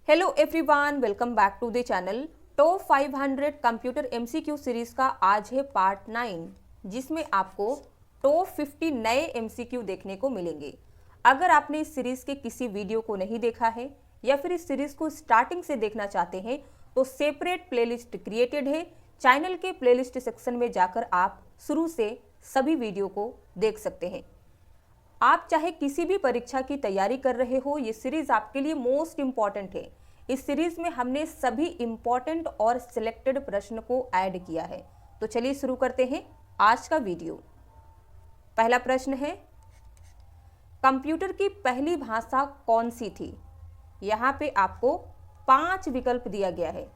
Hello everyone, welcome back to the channel. Top 500 computer MCQ series का आज है part 9, जिसमें आपको टॉप 50 नए एमसीक्यू देखने को मिलेंगे। अगर आपने इस सीरीज के किसी वीडियो को नहीं देखा है या फिर इस सीरीज को स्टार्टिंग से देखना चाहते हैं तो सेपरेट प्लेलिस्ट क्रिएटेड है। चैनल के प्लेलिस्ट सेक्शन में जाकर आप शुरू से सभी वीडियो को देख सकते हैं। आप चाहे किसी भी परीक्षा की तैयारी कर रहे हो, ये सीरीज आपके लिए मोस्ट इम्पॉर्टेंट है। इस सीरीज में हमने सभी इम्पॉर्टेंट और सिलेक्टेड प्रश्न को ऐड किया है। तो चलिए शुरू करते हैं आज का वीडियो। पहला प्रश्न है, कंप्यूटर की पहली भाषा कौन सी थी? यहाँ पे आपको 5 विकल्प दिया गया है।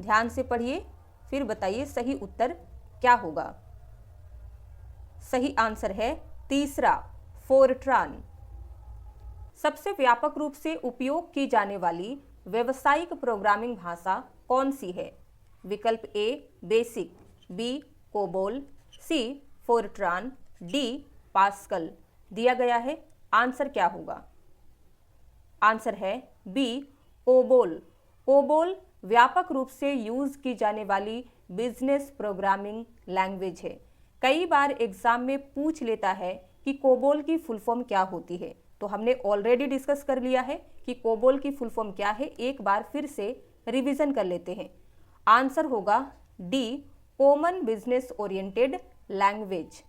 ध्यान से पढ़िए, फिर बताइए सही उत्तर क्या होगा। सही आंसर है तीसरा, फोरट्रान। सबसे व्यापक रूप से उपयोग की जाने वाली व्यावसायिक प्रोग्रामिंग भाषा कौन सी है? विकल्प ए बेसिक, बी कोबोल, सी फोरट्रान, डी पास्कल दिया गया है। आंसर क्या होगा? आंसर है बी कोबोल। कोबोल व्यापक रूप से यूज की जाने वाली बिजनेस प्रोग्रामिंग लैंग्वेज है। कई बार एग्जाम में पूछ लेता है कि कोबोल की फुल फॉर्म क्या होती है, तो हमने ऑलरेडी डिस्कस कर लिया है कि कोबोल की फुल फॉर्म क्या है। एक बार फिर से रिवीजन कर लेते हैं। आंसर होगा D common business oriented language.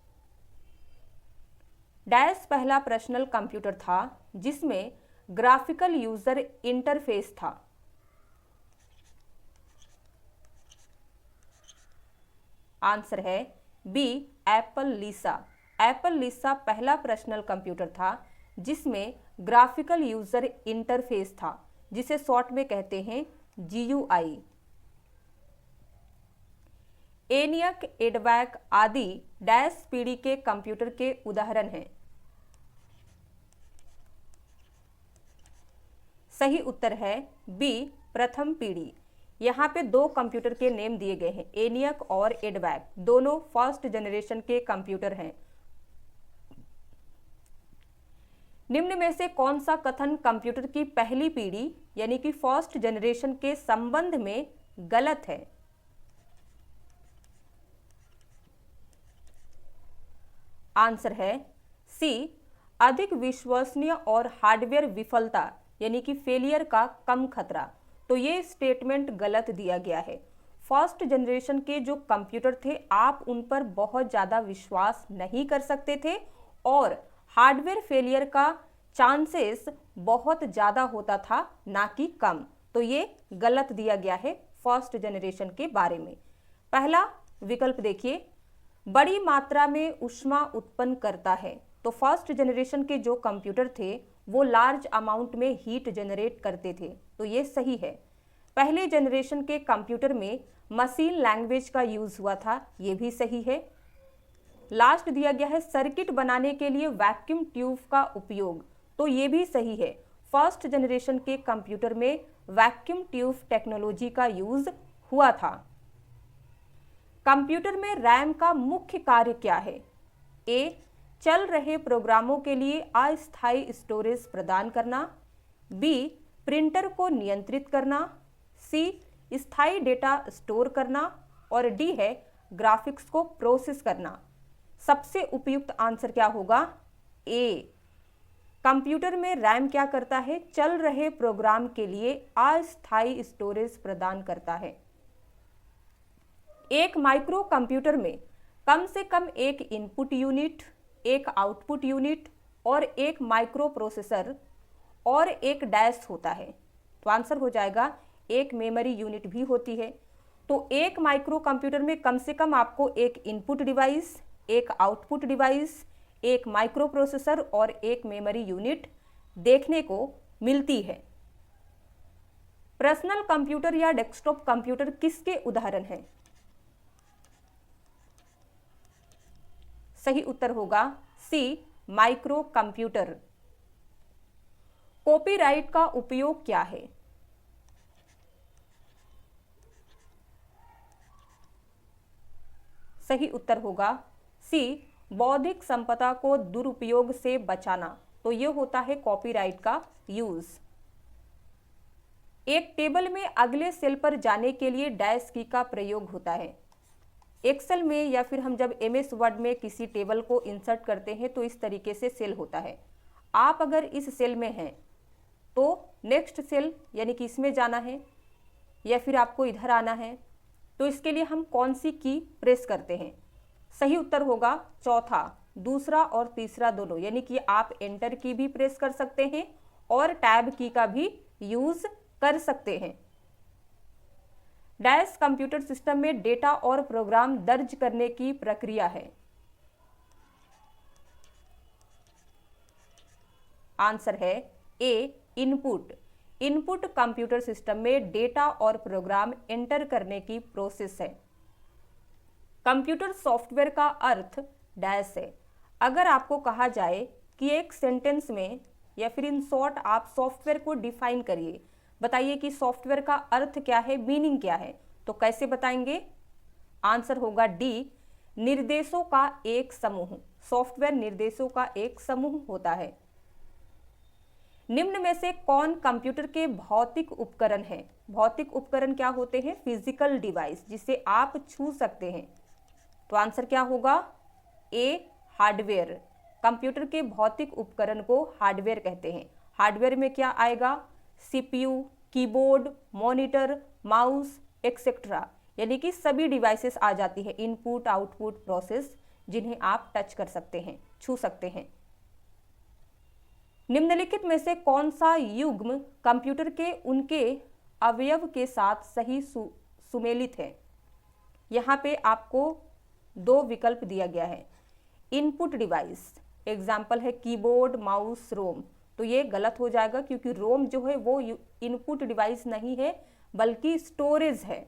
Dash पहला पर्सनल कंप्यूटर था जिसमें ग्राफिकल यूजर इंटरफेस था। आंसर है बी एप्पल लीसा। एप्पल लीसा पहला पर्सनल कंप्यूटर था जिसमें ग्राफिकल यूजर इंटरफेस था, जिसे शॉर्ट में कहते हैं GUI। एनियक, एडवैक आदि डैश पीढ़ी के कंप्यूटर के उदाहरण हैं। सही उत्तर है बी प्रथम पीढ़ी। यहाँ पे 2 कंप्यूटर के नेम दिए गए हैं, एनियक और एडवैक। दोनों फर्स्ट जनरेशन के कंप्यूटर हैं। निम्न में से कौन सा कथन कंप्यूटर की पहली पीढ़ी यानी कि फर्स्ट जनरेशन के संबंध में गलत है? आंसर है सी अधिक विश्वसनीय और हार्डवेयर विफलता यानी कि फेलियर का कम खतरा। तो ये स्टेटमेंट गलत दिया गया है। फर्स्ट जनरेशन के जो कंप्यूटर थे आप उन पर बहुत ज़्यादा विश्वास नहीं कर सकते थे और हार्डवेयर फेलियर का चांसेस बहुत ज़्यादा होता था, ना कि कम। तो ये गलत दिया गया है फर्स्ट जनरेशन के बारे में। पहला विकल्प देखिए, बड़ी मात्रा में ऊष्मा उत्पन्न करता है। तो फर्स्ट जनरेशन के जो कंप्यूटर थे वो लार्ज अमाउंट में हीट जनरेट करते थे, तो ये सही है। पहले जनरेशन के कंप्यूटर में मशीन लैंग्वेज का यूज हुआ था, ये भी सही है। लास्ट दिया गया है सर्किट बनाने के लिए वैक्यूम ट्यूब का उपयोग, तो ये भी सही है। फर्स्ट जनरेशन के कंप्यूटर में वैक्यूम ट्यूब टेक्नोलॉजी का यूज हुआ था। कंप्यूटर में रैम का मुख्य कार्य क्या है? ए चल रहे प्रोग्रामों के लिए अस्थायी स्टोरेज प्रदान करना, बी प्रिंटर को नियंत्रित करना, सी स्थायी डेटा स्टोर करना और डी है ग्राफिक्स को प्रोसेस करना। सबसे उपयुक्त आंसर क्या होगा? ए। कंप्यूटर में रैम क्या करता है? चल रहे प्रोग्राम के लिए अस्थायी स्टोरेज प्रदान करता है। एक माइक्रो कंप्यूटर में कम से कम एक इनपुट यूनिट, एक आउटपुट यूनिट और एक माइक्रो प्रोसेसर और एक डैश होता है। तो आंसर हो जाएगा एक मेमोरी यूनिट भी होती है। तो एक माइक्रो कंप्यूटर में कम से कम आपको एक इनपुट डिवाइस, एक आउटपुट डिवाइस, एक माइक्रो प्रोसेसर और एक मेमोरी यूनिट देखने को मिलती है। पर्सनल कंप्यूटर या डेस्कटॉप कंप्यूटर किसके उदाहरण हैं? सही उत्तर होगा सी माइक्रो कंप्यूटर। कॉपीराइट का उपयोग क्या है? सही उत्तर होगा सी बौद्धिक संपदा को दुरुपयोग से बचाना। तो ये होता है कॉपीराइट का यूज। एक टेबल में अगले सेल पर जाने के लिए डैश की का प्रयोग होता है। एक्सेल में या फिर हम जब एमएस वर्ड में किसी टेबल को इंसर्ट करते हैं तो इस तरीके से सेल होता है। आप अगर इस सेल में हैं तो नेक्स्ट सेल यानी कि इसमें जाना है या फिर आपको इधर आना है, तो इसके लिए हम कौन सी की प्रेस करते हैं? सही उत्तर होगा चौथा, दूसरा और तीसरा दोनों, यानी कि आप एंटर की भी प्रेस कर सकते हैं और टैब की का भी यूज कर सकते हैं। डैश कंप्यूटर सिस्टम में डेटा और प्रोग्राम दर्ज करने की प्रक्रिया है। आंसर है ए, इनपुट। इनपुट कंप्यूटर सिस्टम में डेटा और प्रोग्राम एंटर करने की प्रोसेस है। कंप्यूटर सॉफ्टवेयर का अर्थ डैश है। अगर आपको कहा जाए कि एक सेंटेंस में या फिर इन शॉर्ट आप सॉफ्टवेयर को डिफाइन करिए, बताइए कि सॉफ्टवेयर का अर्थ क्या है, मीनिंग क्या है, तो कैसे बताएंगे? आंसर होगा डी, निर्देशों का एक समूह। सॉफ्टवेयर निर्देशों का एक समूह होता है। निम्न में से कौन कंप्यूटर के भौतिक उपकरण हैं? भौतिक उपकरण क्या होते हैं? फिजिकल डिवाइस, जिसे आप छू सकते हैं। तो आंसर क्या होगा? ए, हार्डवेयर। कंप्यूटर के भौतिक उपकरण को हार्डवेयर कहते हैं। हार्डवेयर में क्या आएगा? CPU, keyboard, monitor, mouse etcetera, यानी कि सभी डिवाइसेस आ जाती है, इनपुट आउटपुट प्रोसेस, जिन्हें आप टच कर सकते हैं, छू सकते हैं। निम्नलिखित में से कौन सा युग्म कंप्यूटर के उनके अवयव के साथ सही सुमेलित है? यहाँ पे आपको दो विकल्प दिया गया है। इनपुट डिवाइस, एग्जाम्पल है कीबोर्ड, माउस, रोम, तो ये गलत हो जाएगा क्योंकि रोम जो है वो इनपुट डिवाइस नहीं है बल्कि स्टोरेज है।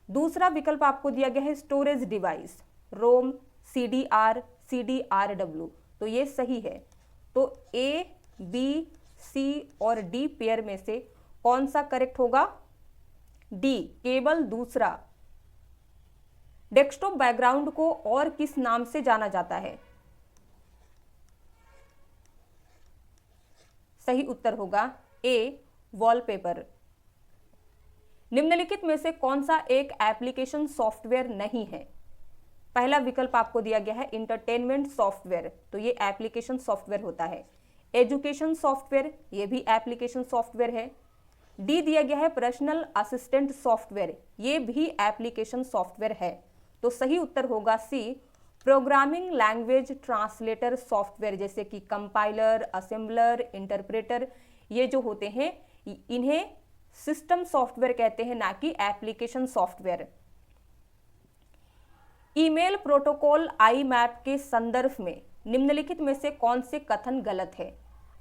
दूसरा विकल्प आपको दिया गया है स्टोरेज डिवाइस, रोम, CDR, CDRW, तो ये सही है। तो ए, बी, सी और डी पेयर में से कौन सा करेक्ट होगा? डी, केवल दूसरा। डेस्कटॉप बैकग्राउंड को और किस नाम से जाना जाता है? सही उत्तर होगा ए, वॉलपेपर। निम्नलिखित में से कौन सा एक एप्लीकेशन सॉफ्टवेयर नहीं है? पहला विकल्प आपको दिया गया है इंटरटेनमेंट सॉफ्टवेयर, तो ये एप्लीकेशन सॉफ्टवेयर होता है। एजुकेशन सॉफ्टवेयर, ये भी एप्लीकेशन सॉफ्टवेयर है। डी दिया गया है पर्सनल असिस्टेंट सॉफ्टवेयर, ये भी एप्लीकेशन सॉफ्टवेयर है। तो सही उत्तर होगा सी, प्रोग्रामिंग लैंग्वेज ट्रांसलेटर सॉफ्टवेयर, जैसे कि कंपाइलर, असेंबलर, इंटरप्रेटर, ये जो होते हैं इन्हें सिस्टम सॉफ्टवेयर कहते हैं, ना कि application software. Email protocol IMAP के संदर्भ में निम्नलिखित में से कौन से कथन गलत है?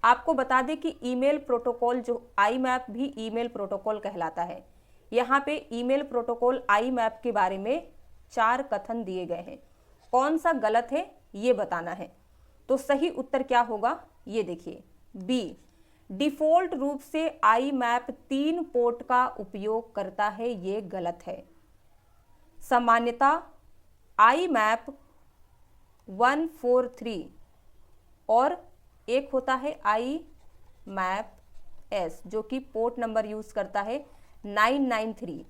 आपको बता दें कि ईमेल प्रोटोकॉल जो IMAP भी ईमेल प्रोटोकॉल कहलाता है। यहाँ पे ईमेल प्रोटोकॉल IMAP के बारे में 4 कथन दिए गए हैं, कौन सा गलत है ये बताना है। तो सही उत्तर क्या होगा? ये देखिए, बी, डिफॉल्ट रूप से IMAP 3 पोर्ट का उपयोग करता है, ये गलत है। सामान्यता IMAP 143 और एक होता है IMAP S, जो कि पोर्ट नंबर यूज करता है 993,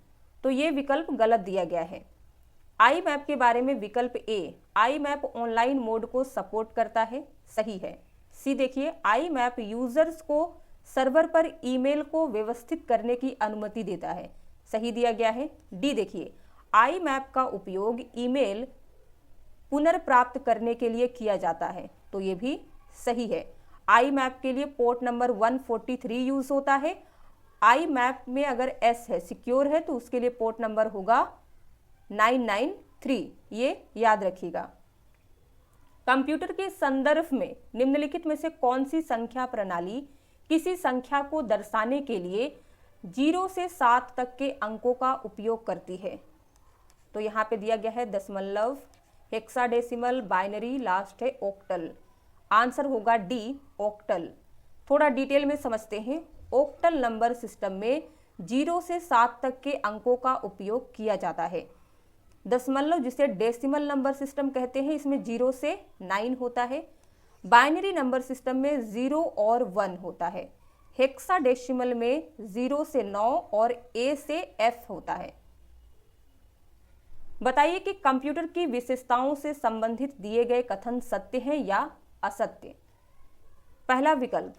तो ये विकल्प गलत दिया गया है। IMAP के बारे में विकल्प ए, IMAP ऑनलाइन मोड को सपोर्ट करता है, सही है। सी देखिए, IMAP यूजर्स को सर्वर पर ईमेल को व्यवस्थित करने की अनुमति देता है, सही दिया गया है। डी देखिए, IMAP का उपयोग ईमेल पुनर्प्राप्त करने के लिए किया जाता है, तो ये भी सही है। IMAP के लिए पोर्ट नंबर 143 यूज होता है। IMAP में अगर S है, सिक्योर है, तो उसके लिए पोर्ट नंबर होगा 993, ये याद रखिएगा। कंप्यूटर के संदर्भ में निम्नलिखित में से कौन सी संख्या प्रणाली किसी संख्या को दर्शाने के लिए 0 से 7 तक के अंकों का उपयोग करती है? तो यहाँ पे दिया गया है दशमलव, हेक्साडेसिमल, बाइनरी, लास्ट है ऑक्टल। आंसर होगा डी, ऑक्टल। थोड़ा डिटेल में समझते हैं। ऑक्टल नंबर सिस्टम में 0 से 7 तक के अंकों का उपयोग किया जाता है। दशमलव, जिसे डेसिमल नंबर सिस्टम कहते हैं, इसमें 0 से 9 होता है। बाइनरी नंबर सिस्टम में 0 और 1 होता है। हेक्साडेसिमल में 0 से 9 और A से F होता है। बताइए कि कंप्यूटर की विशेषताओं से संबंधित दिए गए कथन सत्य हैं या असत्य। पहला विकल्प,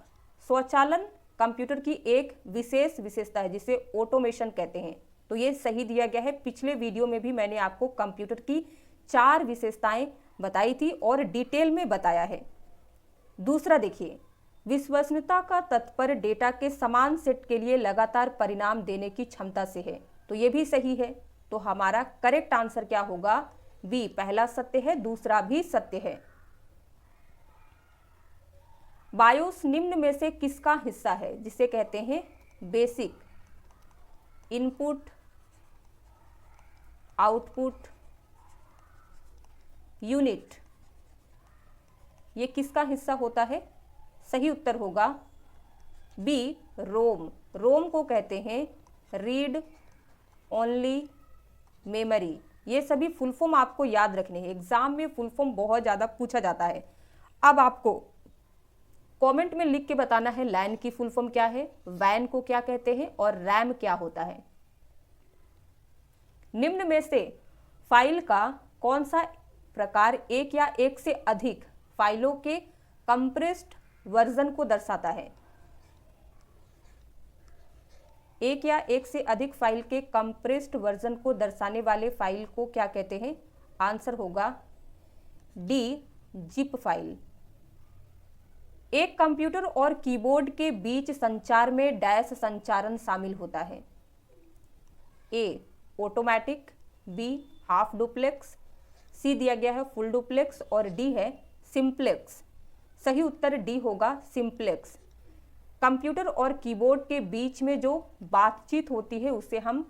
स्वचालन कंप्यूटर की एक विशेष विशेषता है जिसे ऑटोमेशन कहते हैं, तो ये सही दिया गया है। पिछले वीडियो में भी मैंने आपको कंप्यूटर की 4 विशेषताएं बताई थी और डिटेल में बताया है। दूसरा देखिए, विश्वसनीयता का तात्पर्य डेटा के समान सेट के लिए लगातार परिणाम देने की क्षमता से है, तो ये भी सही है। तो हमारा करेक्ट आंसर क्या होगा? बी, पहला सत्य है, दूसरा भी सत्य है। बायोस निम्न में से किसका हिस्सा है जिसे कहते हैं बेसिक इनपुट आउटपुट यूनिट? ये किसका हिस्सा होता है? सही उत्तर होगा बी, रोम। रोम को कहते हैं रीड ओनली मेमोरी। ये सभी फुल फॉर्म आपको याद रखने हैं, एग्जाम में फुल फॉर्म बहुत ज़्यादा पूछा जाता है। अब आपको कमेंट में लिख के बताना है लैन की फुल फॉर्म क्या है, वैन को क्या कहते हैं और रैम क्या होता है। निम्न में से फाइल का कौन सा प्रकार एक या एक से अधिक फाइलों के कंप्रेस्ड वर्जन को दर्शाता है? एक या एक से अधिक फाइल के कंप्रेस्ड वर्जन को दर्शाने वाले फाइल को क्या कहते हैं? आंसर होगा डी, जिप फाइल। एक कंप्यूटर और कीबोर्ड के बीच संचार में डैश संचारण शामिल होता है? ए, ऑटोमेटिक, बी, हाफ डुप्लेक्स, सी दिया गया है फुल डुप्लेक्स और डी है सिंप्लेक्स। सही उत्तर डी होगा सिंप्लेक्स। कंप्यूटर और कीबोर्ड के बीच में जो बातचीत होती है उसे हम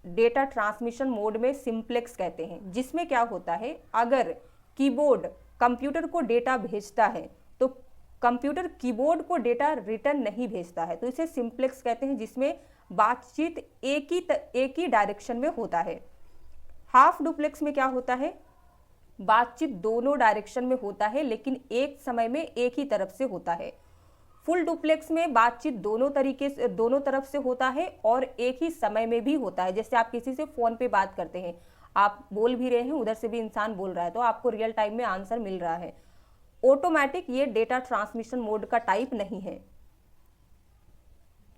डेटा ट्रांसमिशन मोड में सिंप्लेक्स कहते हैं, जिसमें क्या होता है, अगर कीबोर्ड कंप्यूटर को डेटा भेजता है तो कंप्यूटर कीबोर्ड को डेटा रिटर्न नहीं भेजता है, तो इसे सिंप्लेक्स कहते हैं, जिसमें बातचीत एक ही डायरेक्शन में होता है। हाफ डुप्लेक्स में क्या होता है, बातचीत दोनों डायरेक्शन में होता है लेकिन एक समय में एक ही तरफ से होता है। फुल डुप्लेक्स में बातचीत दोनों तरफ से होता है और एक ही समय में भी होता है। जैसे आप किसी से फोन पे बात करते हैं, आप बोल भी रहे हैं, उधर से भी इंसान बोल रहा है, तो आपको रियल टाइम में आंसर मिल रहा है। ऑटोमेटिक ये डेटा ट्रांसमिशन मोड का टाइप नहीं है।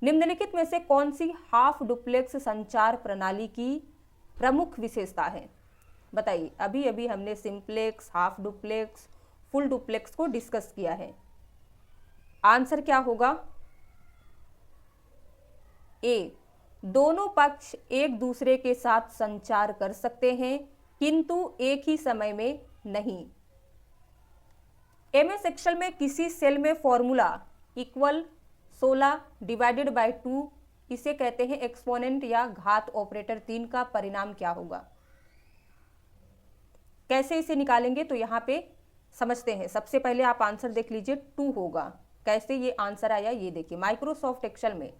निम्नलिखित में से कौन सी हाफ डुप्लेक्स संचार प्रणाली की प्रमुख विशेषता है? बताइए। अभी अभी हमने simplex, half duplex, full duplex को डिस्कस किया है। आंसर क्या होगा? ए, दोनों पक्ष एक दूसरे के साथ संचार कर सकते हैं किंतु एक ही समय में नहीं। एमएस एक्सेल में किसी सेल में फॉर्मूला इक्वल 16 डिवाइडेड बाय 2 इसे कहते हैं एक्सपोनेंट या घात ऑपरेटर 3 का परिणाम क्या होगा? कैसे इसे निकालेंगे तो यहाँ पे समझते हैं। सबसे पहले आप आंसर देख लीजिए, 2 होगा। कैसे ये आंसर आया ये देखिए। माइक्रोसॉफ्ट एक्सेल में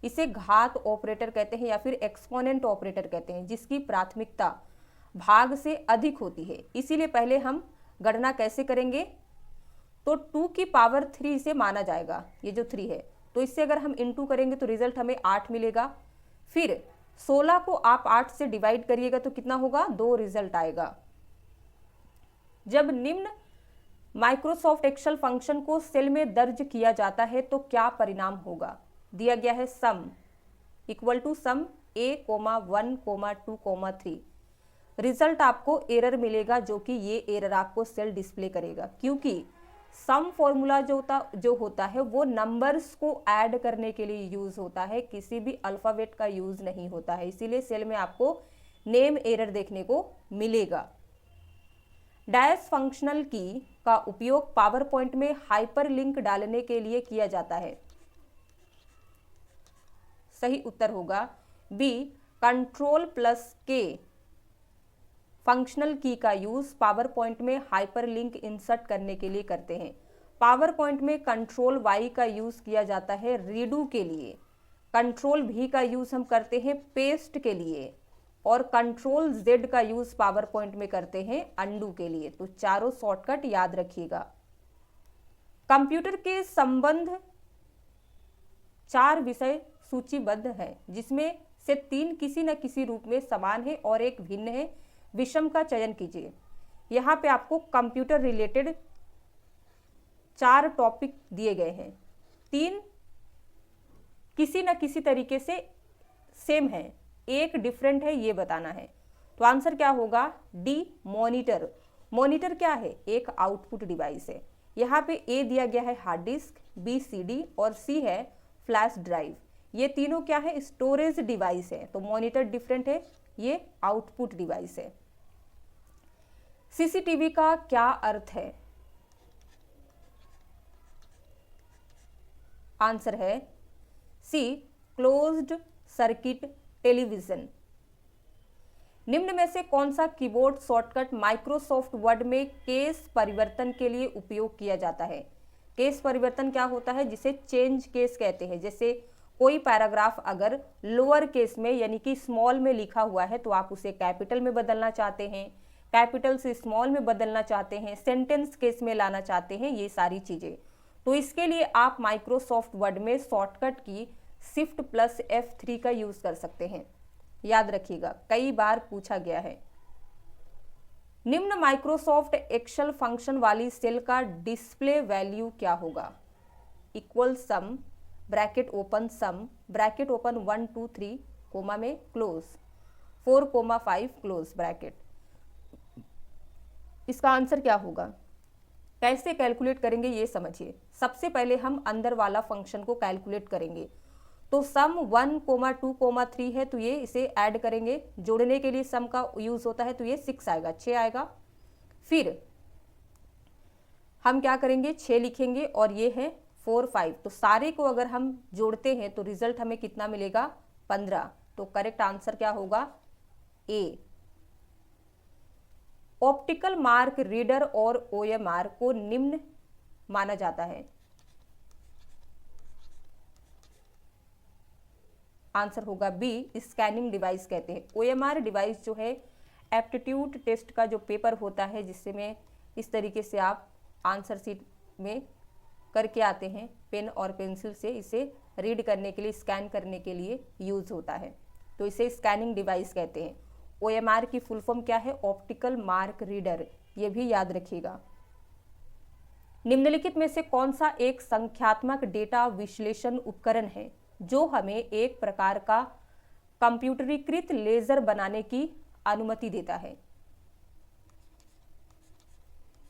इसे घात ऑपरेटर कहते हैं या फिर एक्सपोनेंट ऑपरेटर कहते हैं, जिसकी प्राथमिकता भाग से अधिक होती है। इसीलिए पहले हम गणना कैसे करेंगे, तो 2 की पावर 3 इसे माना जाएगा, ये जो 3 है, तो इससे अगर हम इनटू करेंगे तो रिजल्ट हमें 8 मिलेगा। फिर 16 को आप 8 से डिवाइड करिएगा तो कितना होगा, 2 रिजल्ट आएगा। जब निम्न माइक्रोसॉफ्ट एक्सेल फंक्शन को सेल में दर्ज किया जाता है तो क्या परिणाम होगा? दिया गया है sum equal to sum A, 1, 2, 3। Result आपको एरर मिलेगा, जो कि ये एरर आपको सेल डिस्प्ले करेगा, क्योंकि सम फॉर्मूला जो होता है वो नंबर्स को ऐड करने के लिए यूज होता है, किसी भी अल्फाबेट का यूज नहीं होता है। इसीलिए सेल में आपको नेम एरर देखने को मिलेगा। डैश फंक्शनल की का उपयोग पावर पॉइंट में हाइपरलिंक डालने के लिए किया जाता है? सही उत्तर होगा बी, Ctrl+K फंक्शनल की का यूज पावर पॉइंट में हाइपरलिंक इंसर्ट करने के लिए करते हैं। पावर पॉइंट में Ctrl+Y का यूज किया जाता है रीडू के लिए, Ctrl+V का यूज हम करते हैं पेस्ट के लिए और Ctrl+Z का यूज पावर पॉइंट में करते हैं अंडू के लिए। तो चारों शॉर्टकट याद रखिएगा। कंप्यूटर के संबंध 4 विषय सूचीबद्ध हैं, जिसमें से 3 किसी न किसी रूप में समान है और एक भिन्न है। विषम का चयन कीजिए। यहाँ पे आपको कंप्यूटर रिलेटेड 4 टॉपिक दिए गए हैं, 3 किसी न किसी तरीके से सेम है, एक डिफरेंट है, ये बताना है। तो आंसर क्या होगा? D, monitor. मॉनिटर क्या है? एक आउटपुट डिवाइस है। यहाँ पे ए दिया गया है हार्ड डिस्क, बी सीडी और सी है फ्लैश ड्राइव। ये तीनों क्या है? स्टोरेज डिवाइस है। तो मॉनिटर डिफरेंट है, ये आउटपुट डिवाइस है। सीसीटीवी का क्या अर्थ है? आंसर है सी, क्लोज्ड सर्किट टेलीविजन। निम्न में से कौन सा कीबोर्ड शॉर्टकट माइक्रोसॉफ्ट वर्ड में केस परिवर्तन के लिए उपयोग किया जाता है? केस परिवर्तन क्या होता है? जिसे चेंज केस कहते हैं। जैसे कोई पैराग्राफ अगर लोअर केस में यानी कि स्मॉल में लिखा हुआ है तो आप उसे कैपिटल में बदलना चाहते हैं, कैपिटल से स्मॉल में बदलना चाहते हैं, सेंटेंस केस में लाना चाहते हैं, ये सारी चीजें। तो इसके लिए आप माइक्रोसॉफ्ट वर्ड में शॉर्टकट की Shift+F3 का यूज कर सकते हैं। याद रखिएगा, कई बार पूछा गया है। निम्न माइक्रोसॉफ्ट एक्सेल फंक्शन वाली सेल का डिस्प्ले वैल्यू क्या होगा? Equal sum, bracket open sum, bracket open 1 2 3 comma में क्लोज, 4,5 क्लोज ब्रैकेट। इसका आंसर क्या होगा? कैसे कैलकुलेट करेंगे ये समझिए। सबसे पहले हम अंदर वाला फंक्शन को कैलकुलेट करेंगे। तो सम 1, 2, 3 है तो ये इसे ऐड करेंगे। जोड़ने के लिए सम का यूज होता है तो ये 6 आएगा, 6 आएगा। फिर हम क्या करेंगे? 6 लिखेंगे और ये है 4, 5। तो सारे को अगर हम जोड़ते हैं तो रिजल्ट हमें कितना मिलेगा? 15। तो करेक्ट आंसर क्या होगा? ए। ऑप्टिकल मार्क रीडर और OMR को निम्न माना जाता है। आंसर होगा बी, स्कैनिंग डिवाइस कहते हैं। OMR डिवाइस जो है एप्टीट्यूड टेस्ट का जो पेपर होता है, जिससे में इस तरीके से आप आंसर शीट में करके आते हैं पेन और पेंसिल से, इसे रीड करने के लिए, स्कैन करने के लिए यूज होता है। तो इसे स्कैनिंग डिवाइस कहते हैं। OMR की फुल फॉर्म क्या है? ऑप्टिकल मार्क रीडर, ये भी याद रखिएगा। निम्नलिखित में से कौन सा एक संख्यात्मक डेटा विश्लेषण उपकरण है जो हमें एक प्रकार का कंप्यूटरीकृत लेजर बनाने की अनुमति देता है?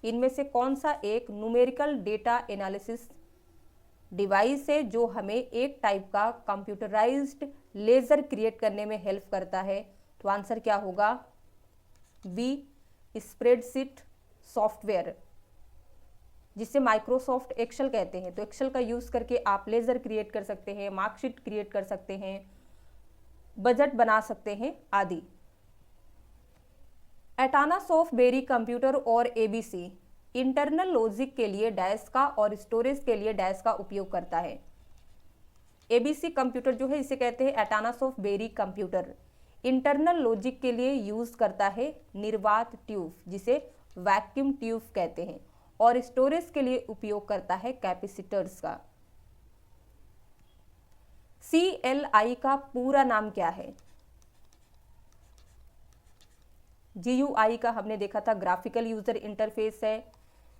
इनमें से कौन सा एक न्यूमेरिकल डेटा एनालिसिस डिवाइस है जो हमें एक टाइप का कंप्यूटराइज्ड लेजर क्रिएट करने में हेल्प करता है? तो आंसर क्या होगा? बी, स्प्रेडशीट सॉफ्टवेयर, जिसे माइक्रोसॉफ्ट एक्सेल कहते हैं। तो एक्सेल का यूज करके आप लेजर क्रिएट कर सकते हैं, मार्कशीट क्रिएट कर सकते हैं, बजट बना सकते हैं आदि। एटाना सॉफ्टबेरी कंप्यूटर और ABC इंटरनल लॉजिक के लिए डैश का और स्टोरेज के लिए डैश का उपयोग करता है। ABC कंप्यूटर जो है इसे कहते हैं एटाना सॉफ्टबेरी कंप्यूटर। इंटरनल लॉजिक के लिए यूज करता है निर्वात ट्यूब, जिसे वैक्यूम ट्यूब कहते हैं, और स्टोरेज के लिए उपयोग करता है कैपेसिटर्स का। CLI का पूरा नाम क्या है? GUI का हमने देखा था ग्राफिकल यूजर इंटरफेस है।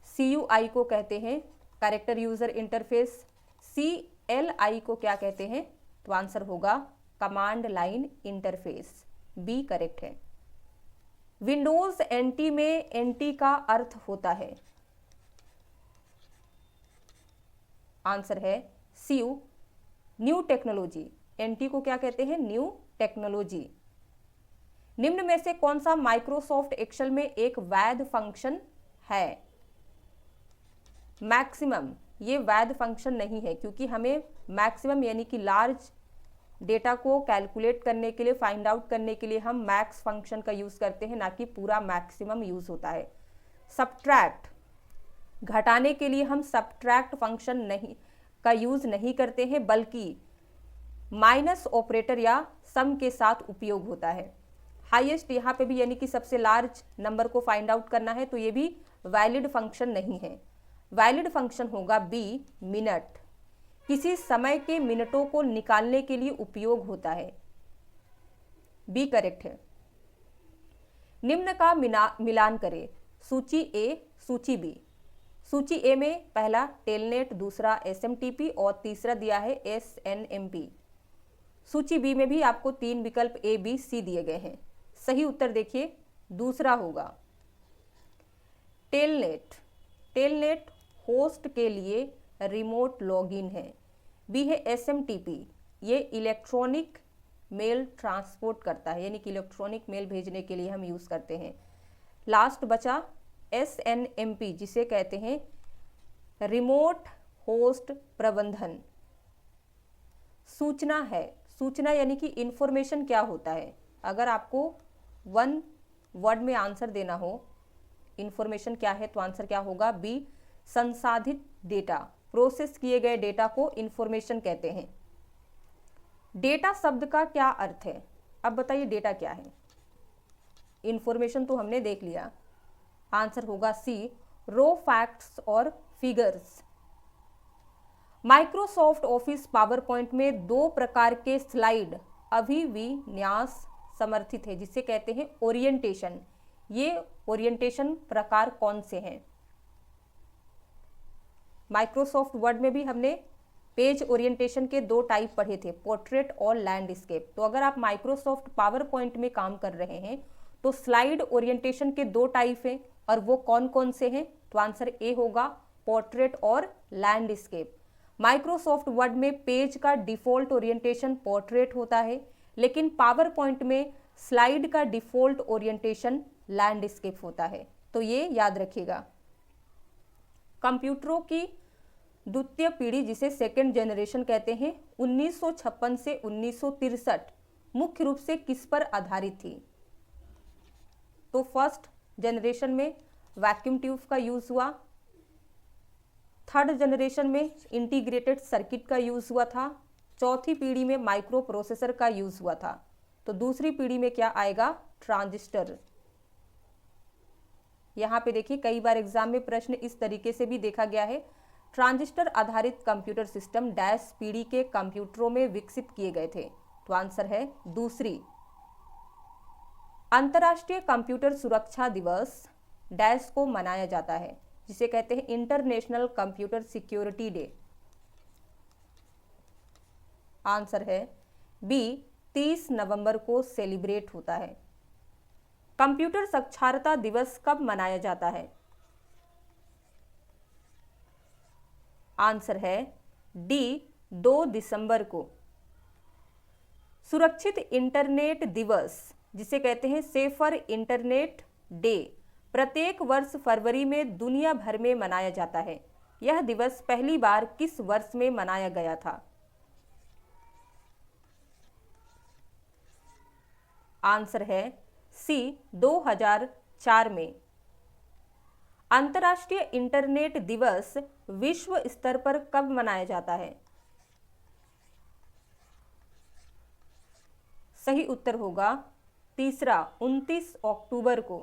CUI को कहते हैं कैरेक्टर यूजर इंटरफेस। CLI को क्या कहते हैं? तो आंसर होगा command line interface, B correct है। विंडोज NT में NT का अर्थ होता है? आंसर है सी, न्यू टेक्नोलॉजी। NT को क्या कहते हैं? New technology. निम्न में से कौन सा माइक्रोसॉफ्ट एक्सेल में एक वैध फंक्शन है? मैक्सिमम। ये वैध फंक्शन नहीं है, क्योंकि हमें मैक्सिमम यानी कि लार्ज डेटा को कैलकुलेट करने के लिए, फाइंड आउट करने के लिए हम मैक्स फंक्शन का यूज करते हैं, ना कि पूरा मैक्सिमम यूज होता है। सब्ट्रैक्ट, घटाने के लिए हम सब्ट्रैक्ट फंक्शन नहीं का यूज नहीं करते हैं, बल्कि माइनस ऑपरेटर या सम के साथ उपयोग होता है। हाईएस्ट यहाँ पे भी यानी कि सबसे लार्ज नंबर को फाइंड आउट करना है, तो ये भी वैलिड फंक्शन नहीं है। वैलिड फंक्शन होगा बी, मिनट। किसी समय के मिनटों को निकालने के लिए उपयोग होता है। बी करेक्ट है। निम्न का मिलान करें, सूची ए, सूची बी। सूची ए में पहला टेलनेट, दूसरा एसएमटीपी और तीसरा दिया है एसएनएमपी। सूची बी में भी आपको 3 विकल्प ए, बी, सी दिए गए हैं। सही उत्तर देखिए दूसरा होगा टेलनेट। टेलनेट होस्ट के लिए रिमोट लॉगिन है। बी है एसएमटीपी, ये इलेक्ट्रॉनिक मेल ट्रांसपोर्ट करता है, यानी कि इलेक्ट्रॉनिक मेल भेजने के लिए हम यूज़ करते हैं। लास्ट बचा एसएनएमपी, जिसे कहते हैं रिमोट होस्ट प्रबंधन। सूचना है, सूचना यानी कि इंफॉर्मेशन क्या होता है। अगर आपको 1 वर्ड में आंसर देना हो इंफॉर्मेशन क्या है, तो आंसर क्या होगा बी, संसाधित डेटा। प्रोसेस किए गए डेटा को इंफॉर्मेशन कहते हैं। डेटा शब्द का क्या अर्थ है, अब बताइए डेटा क्या है। इंफॉर्मेशन तो हमने देख लिया, आंसर होगा सी, रॉ फैक्ट्स और figures. Microsoft office power point में 2 प्रकार के स्लाइड अभिविन्यास समर्थित है, जिसे कहते हैं ओरिएंटेशन। ये ओरिएंटेशन प्रकार कौन से हैं? माइक्रोसॉफ्ट वर्ड में भी हमने पेज ओरिएंटेशन के 2 टाइप पढ़े थे, पोर्ट्रेट और लैंडस्केप। तो अगर आप माइक्रोसॉफ्ट पावर पॉइंट में काम कर रहे हैं तो स्लाइड ओरिएंटेशन के 2 टाइप हैं, और वो कौन कौन से हैं? तो आंसर ए होगा, पोर्ट्रेट और लैंडस्केप। माइक्रोसॉफ्ट वर्ड में पेज का डिफॉल्ट ओरिएंटेशन पोर्ट्रेट होता है, लेकिन पावर पॉइंट में स्लाइड का डिफॉल्ट ओरिएंटेशन लैंडस्केप होता है। तो ये याद रखिएगा। कंप्यूटरों की द्वितीय पीढ़ी, जिसे सेकेंड जनरेशन कहते हैं, 1956 से 1963 मुख्य रूप से किस पर आधारित थी? तो फर्स्ट जनरेशन में वैक्यूम ट्यूब का यूज हुआ, थर्ड जनरेशन में इंटीग्रेटेड सर्किट का यूज हुआ था, चौथी पीढ़ी में माइक्रो प्रोसेसर का यूज हुआ था। तो दूसरी पीढ़ी में क्या आएगा? ट्रांजिस्टर। यहाँ पे देखिए कई बार एग्जाम में प्रश्न इस तरीके से भी देखा गया है, ट्रांजिस्टर आधारित कंप्यूटर सिस्टम डैश पीढ़ी के कंप्यूटरों में विकसित किए गए थे। तो आंसर है दूसरी। अंतर्राष्ट्रीय कंप्यूटर सुरक्षा दिवस डैश को मनाया जाता है, जिसे कहते हैं international computer security day. Answer है बी, 30 नवंबर को सेलिब्रेट होता है। कंप्यूटर साक्षरता दिवस कब मनाया जाता है? आंसर है डी, 2 दिसंबर को। सुरक्षित इंटरनेट दिवस, जिसे कहते हैं सेफर इंटरनेट डे, प्रत्येक वर्ष फरवरी में दुनिया भर में मनाया जाता है। यह दिवस पहली बार किस वर्ष में मनाया गया था? आंसर है सी, 2004 में। अंतर्राष्ट्रीय इंटरनेट दिवस विश्व स्तर पर कब मनाया जाता है? सही उत्तर होगा तीसरा, 29 अक्टूबर को।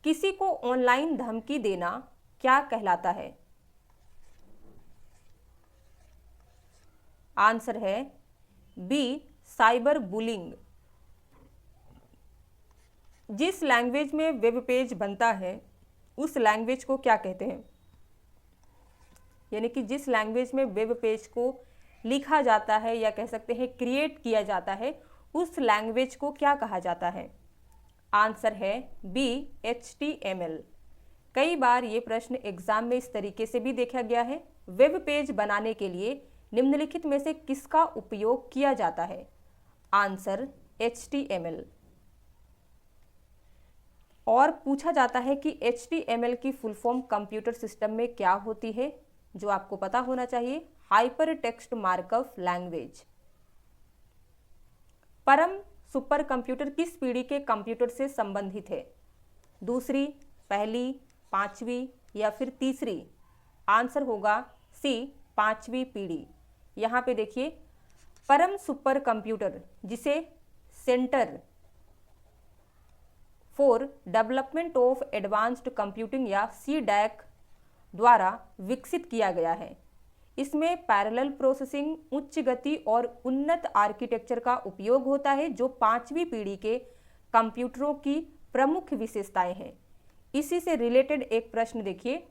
किसी को ऑनलाइन धमकी देना क्या कहलाता है? आंसर है बी, साइबर बुलिंग। जिस लैंग्वेज में वेब पेज बनता है उस लैंग्वेज को क्या कहते हैं? यानी कि जिस लैंग्वेज में वेब पेज को लिखा जाता है या कह सकते हैं क्रिएट किया जाता है, उस लैंग्वेज को क्या कहा जाता है? आंसर है बी, HTML। कई बार ये प्रश्न एग्जाम में इस तरीके से भी देखा गया है, वेब पेज बनाने के लिए निम्नलिखित में से किसका उपयोग किया जाता है? Answer HTML। और पूछा जाता है कि HTML की फुल फॉर्म कंप्यूटर सिस्टम में क्या होती है, जो आपको पता होना चाहिए, हाइपर टेक्स्ट मार्कअप लैंग्वेज। परम सुपर कंप्यूटर किस पीढ़ी के कंप्यूटर से संबंधित है? दूसरी, पहली, पांचवी या फिर तीसरी? आंसर होगा सी, 5वीं पीढ़ी। यहाँ पे देखिए परम सुपर कंप्यूटर, जिसे centre for development of advanced computing या CDAC द्वारा विकसित किया गया है। इसमें पैरेलल प्रोसेसिंग, उच्च गति और उन्नत आर्किटेक्चर का उपयोग होता है, जो 5वीं पीढ़ी के कंप्यूटरों की प्रमुख विशेषताएं हैं। इसी से रिलेटेड एक प्रश्न देखिए,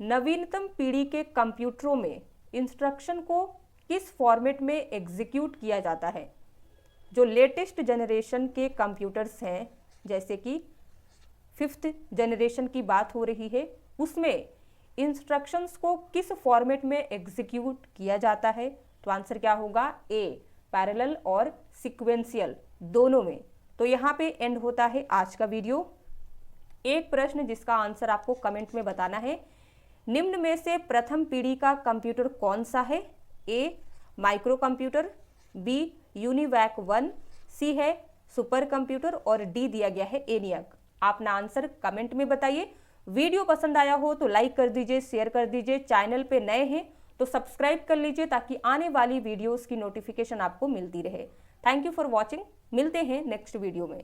नवीनतम पीढ़ी के कंप्यूटरों में इंस्ट्रक्शन को किस फॉर्मेट में एग्जीक्यूट किया जाता है? जो लेटेस्ट जनरेशन के कंप्यूटर्स हैं, जैसे कि 5th जनरेशन की बात हो रही है, उसमें इंस्ट्रक्शंस को किस फॉर्मेट में एग्जीक्यूट किया जाता है? तो आंसर क्या होगा? ए, पैरेलल और सीक्वेंशियल दोनों में। तो यहाँ पे एंड होता है आज का वीडियो। एक प्रश्न जिसका आंसर आपको कमेंट में बताना है, निम्न में से प्रथम पीढ़ी का कंप्यूटर कौन सा है? ए, माइक्रो कंप्यूटर, बी, यूनिवैक 1, सी है सुपर कंप्यूटर और डी दिया गया है एनियक। अपना आंसर कमेंट में बताइए। वीडियो पसंद आया हो तो लाइक कर दीजिए, शेयर कर दीजिए। चैनल पे नए हैं तो सब्सक्राइब कर लीजिए ताकि आने वाली वीडियोस की नोटिफिकेशन आपको मिलती रहे। Thank you for watching. मिलते हैं नेक्स्ट वीडियो में।